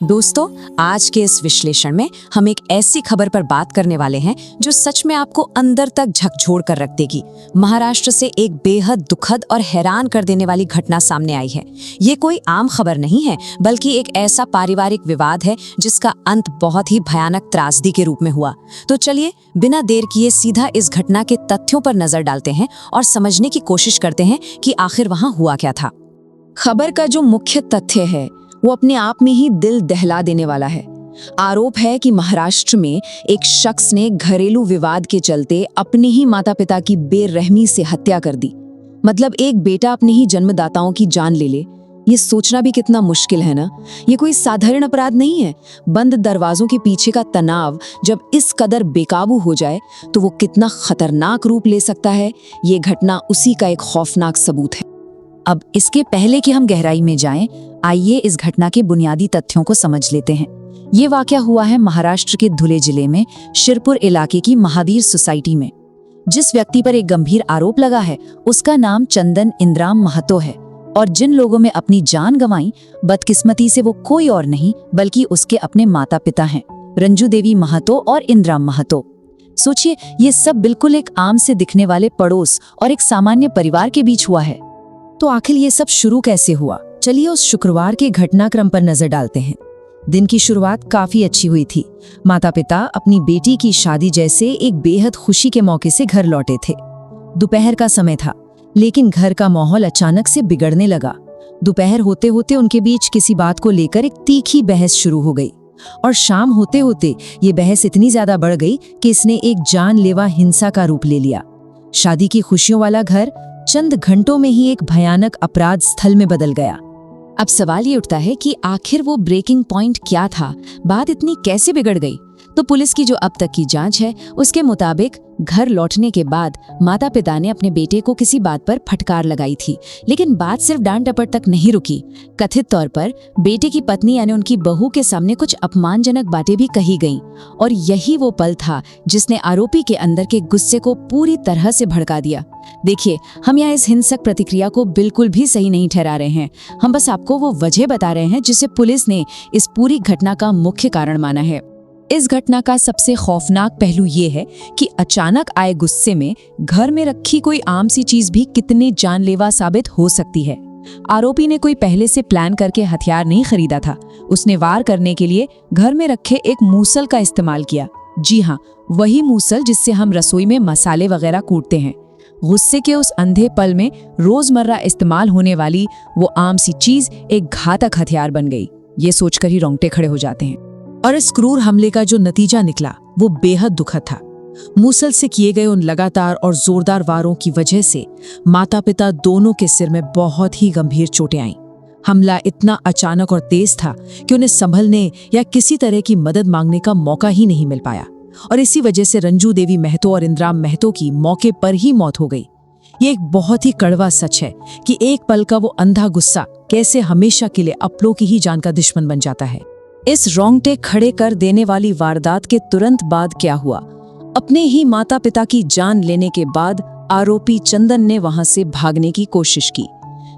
दोस्तों, आज के इस विश्लेषण में हम एक ऐसी खबर पर बात करने वाले हैं जो सच में आपको अंदर तक झकझोर कर रख देगी। महाराष्ट्र से एक बेहद दुखद और हैरान कर देने वाली घटना सामने आई है। ये कोई आम खबर नहीं है, बल्कि एक ऐसा पारिवारिक विवाद है जिसका अंत बहुत ही भयानक त्रासदी के रूप में हुआ। तो चलिए बिना देर किए सीधा इस घटना के तथ्यों पर नजर डालते हैं और समझने की कोशिश करते हैं कि आखिर वहां हुआ क्या था। खबर का जो मुख्य तथ्य है वो अपने आप में ही दिल दहला देने वाला है। आरोप है कि महाराष्ट्र में एक शख्स ने घरेलू विवाद के चलते अपने ही माता पिता की बेरहमी से हत्या कर दी। मतलब एक बेटा अपने ही जन्मदाताओं की जान ले ले, ये सोचना भी कितना मुश्किल है ना। ये कोई साधारण अपराध नहीं है। बंद दरवाजों के पीछे का तनाव जब इस कदर बेकाबू हो जाए तो वो कितना खतरनाक रूप ले सकता है, ये घटना उसी का एक खौफनाक सबूत है। अब इसके पहले कि हम गहराई में जाएं, आइए इस घटना के बुनियादी तथ्यों को समझ लेते हैं। ये वाकया हुआ है महाराष्ट्र के धुले जिले में शिरपुर इलाके की महावीर सोसाइटी में। जिस व्यक्ति पर एक गंभीर आरोप लगा है उसका नाम चंदन इंद्राम महतो है, और जिन लोगों में अपनी जान गंवाई, बदकिस्मती से वो कोई और नहीं बल्कि उसके अपने माता पिता हैं, रंजू देवी महतो और इंद्राम महतो। सोचिए, ये सब बिल्कुल एक आम से दिखने वाले पड़ोस और एक सामान्य परिवार के बीच हुआ है। तो आखिर ये सब शुरू कैसे हुआ? चलिए उस शुक्रवार के घटनाक्रम पर नजर डालते हैं। दिन की शुरुआत काफी अच्छी हुई थी। माता पिता अपनी बेटी की शादी जैसे एक बेहद खुशी के मौके से घर लौटे थे। दोपहर का समय था, लेकिन घर का माहौल अचानक से बिगड़ने लगा। दोपहर होते होते उनके बीच किसी बात को लेकर एक तीखी बहस शुरू हो गई, और शाम होते होते ये बहस इतनी ज्यादा बढ़ गई कि इसने एक जानलेवा हिंसा का रूप ले लिया। शादी की खुशियों वाला घर चंद घंटों में ही एक भयानक अपराध स्थल में बदल गया। अब सवाल ये उठता है कि आखिर वो ब्रेकिंग पॉइंट क्या था? बात इतनी कैसे बिगड़ गई? तो पुलिस की जो अब तक की जांच है उसके मुताबिक घर लौटने के बाद माता पिता ने अपने बेटे को किसी बात पर फटकार लगाई थी, लेकिन बात सिर्फ डांट डपट तक नहीं रुकी। कथित तौर पर बेटे की पत्नी यानी उनकी बहू के सामने कुछ अपमानजनक बातें भी कही गईं, और यही वो पल था जिसने आरोपी के अंदर के गुस्से को पूरी तरह से भड़का दिया। देखिए, हम यहाँ इस हिंसक प्रतिक्रिया को बिल्कुल भी सही नहीं ठहरा रहे हैं। हम बस आपको वो वजह बता रहे हैं जिसे पुलिस ने इस पूरी घटना का मुख्य कारण माना है। इस घटना का सबसे खौफनाक पहलू ये है कि अचानक आए गुस्से में घर में रखी कोई आम सी चीज भी कितने जानलेवा साबित हो सकती है। आरोपी ने कोई पहले से प्लान करके हथियार नहीं खरीदा था। उसने वार करने के लिए घर में रखे एक मूसल का इस्तेमाल किया। जी हाँ, वही मूसल जिससे हम रसोई में मसाले वगैरह कूटते हैं। गुस्से के उस अंधे पल में रोजमर्रा इस्तेमाल होने वाली वो आम सी चीज एक घातक हथियार बन गई। ये सोचकर ही रोंगटे खड़े हो जाते हैं। और इस क्रूर हमले का जो नतीजा निकला वो बेहद दुखद था। मूसल से किए गए उन लगातार और जोरदार वारों की वजह से माता पिता दोनों के सिर में बहुत ही गंभीर चोटें आईं। हमला इतना अचानक और तेज था कि उन्हें संभलने या किसी तरह की मदद मांगने का मौका ही नहीं मिल पाया, और इसी वजह से रंजू देवी महतो और इंद्राम महतो की मौके पर ही मौत हो गई। ये एक बहुत ही कड़वा सच है कि एक पल का वो अंधा गुस्सा कैसे हमेशा के लिए अपनों की ही जान का दुश्मन बन जाता है। इस रोंगटे खड़े कर देने वाली वारदात के तुरंत बाद क्या हुआ? अपने ही माता पिता की जान लेने के बाद आरोपी चंदन ने वहां से भागने की कोशिश की,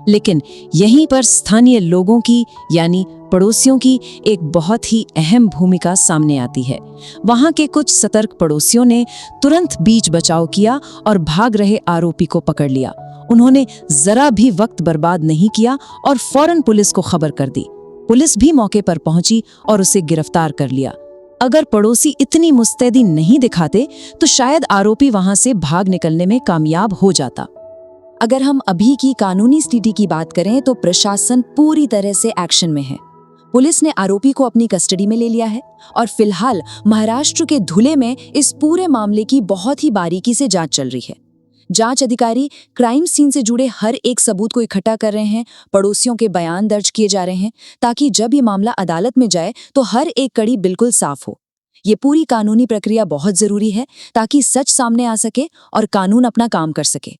लेकिन यहीं पर स्थानीय लोगों की यानी पड़ोसियों की एक बहुत ही अहम भूमिका सामने आती है। वहां के कुछ सतर्क पड़ोसियों ने तुरंत बीच बचाव किया और भाग रहे आरोपी को पकड़ लिया। उन्होंने जरा भी वक्त बर्बाद नहीं किया और फौरन पुलिस को खबर कर दी। पुलिस भी मौके पर पहुंची और उसे गिरफ्तार कर लिया। अगर पड़ोसी इतनी मुस्तैदी नहीं दिखाते तो शायद आरोपी वहां से भाग निकलने में कामयाब हो जाता। अगर हम अभी की कानूनी स्थिति की बात करें तो प्रशासन पूरी तरह से एक्शन में है। पुलिस ने आरोपी को अपनी कस्टडी में ले लिया है और फिलहाल महाराष्ट्र के धुले में इस पूरे मामले की बहुत ही बारीकी से जांच चल रही है। जांच अधिकारी क्राइम सीन से जुड़े हर एक सबूत को इकट्ठा कर रहे हैं, पड़ोसियों के बयान दर्ज किए जा रहे हैं, ताकि जब ये मामला अदालत में जाए तो हर एक कड़ी बिल्कुल साफ हो। ये पूरी कानूनी प्रक्रिया बहुत जरूरी है ताकि सच सामने आ सके और कानून अपना काम कर सके।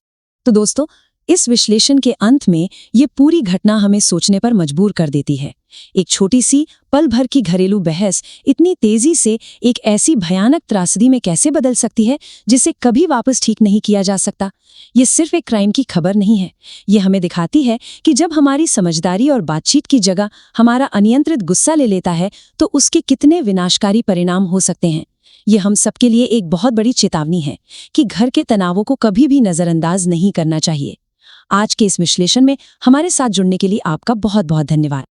तो दोस्तों, इस विश्लेषण के अंत में ये पूरी घटना हमें सोचने पर मजबूर कर देती है एक छोटी सी पल भर की घरेलू बहस इतनी तेजी से एक ऐसी भयानक त्रासदी में कैसे बदल सकती है जिसे कभी वापस ठीक नहीं किया जा सकता। ये सिर्फ एक क्राइम की खबर नहीं है, ये हमें दिखाती है कि जब हमारी समझदारी और बातचीत की जगह हमारा अनियंत्रित गुस्सा ले लेता है तो उसके कितने विनाशकारी परिणाम हो सकते हैं। ये हम सबके लिए एक बहुत बड़ी चेतावनी है कि घर के तनावों को कभी भी नजरअंदाज नहीं करना चाहिए। आज के इस विश्लेषण में हमारे साथ जुड़ने के लिए आपका बहुत बहुत धन्यवाद।